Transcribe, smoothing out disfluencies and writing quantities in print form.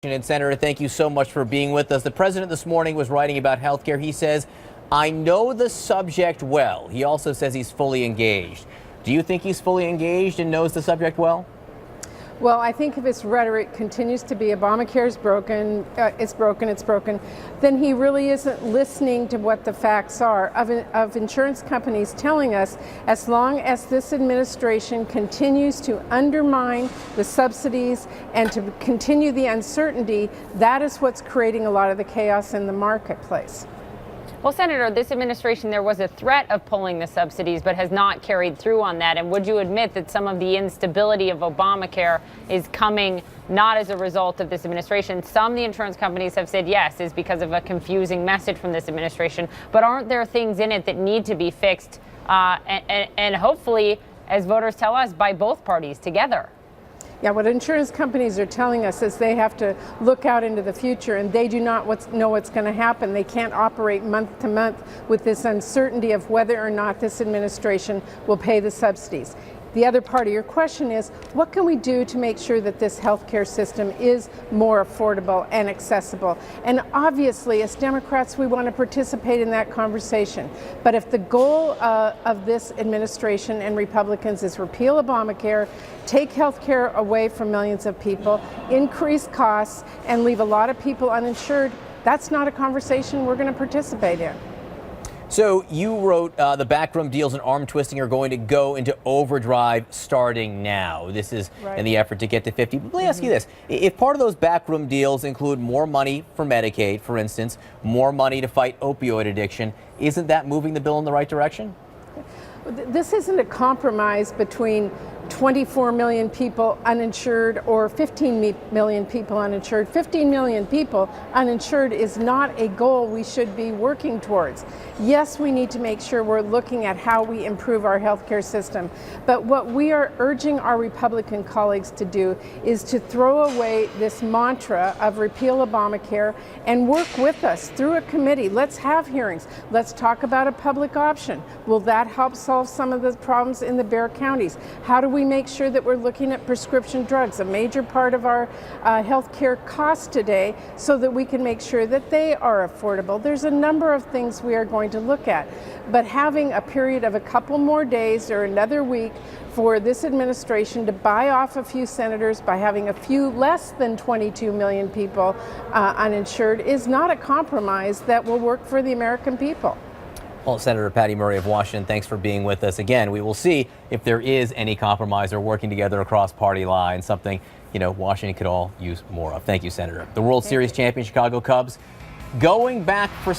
And Senator, thank you so much for being with us. The president this morning was writing about health care. He says, I know the subject well. He also says he's fully engaged. Do you think he's fully engaged and knows the subject well? Well, I think if his rhetoric continues to be Obamacare is broken, it's broken, then he really isn't listening to what the facts are of insurance companies telling us as long as this administration continues to undermine the subsidies and to continue the uncertainty, that is what's creating a lot of the chaos in the marketplace. Well, Senator, this administration, there was a threat of pulling the subsidies, but has not carried through on that. And would you admit that some of the instability of Obamacare is coming not as a result of this administration? Some of the insurance companies have said yes, is because of a confusing message from this administration. But aren't there things in it that need to be fixed and hopefully, as voters tell us, by both parties together? Yeah, what insurance companies are telling us is they have to look out into the future, and they do not know what's going to happen. They can't operate month to month with this uncertainty of whether or not this administration will pay the subsidies. The other part of your question is, what can we do to make sure that this healthcare system is more affordable and accessible? And obviously, as Democrats, we want to participate in that conversation. But if the goal of this administration and Republicans is repeal Obamacare, take healthcare away from millions of people, increase costs, and leave a lot of people uninsured, that's not a conversation we're going to participate in. So you wrote the backroom deals and arm twisting are going to go into overdrive starting now. This is in the effort to get to 50. Let me ask you this. If part of those backroom deals include more money for Medicaid, for instance, more money to fight opioid addiction, isn't that moving the bill in the right direction? This isn't a compromise between 24 million people uninsured or 15 million people uninsured. 15 million people uninsured is not a goal we should be working towards. Yes, we need to make sure we're looking at how we improve our healthcare system. But what we are urging our Republican colleagues to do is to throw away this mantra of repeal Obamacare and work with us through a committee. Let's have hearings. Let's talk about a public option. Will that help solve some of the problems in the Bexar counties? How do we make sure that we're looking at prescription drugs, a major part of our healthcare costs today, so that we can make sure that they are affordable? There's a number of things we are going to look at, but having a period of a couple more days or another week for this administration to buy off a few senators by having a few less than 22 million people uninsured is not a compromise that will work for the American people. Well, Senator Patty Murray of Washington, thanks for being with us. Again, we will see if there is any compromise or working together across party lines, something, Washington could all use more of. Thank you, Senator. The World Series champion Chicago Cubs going back for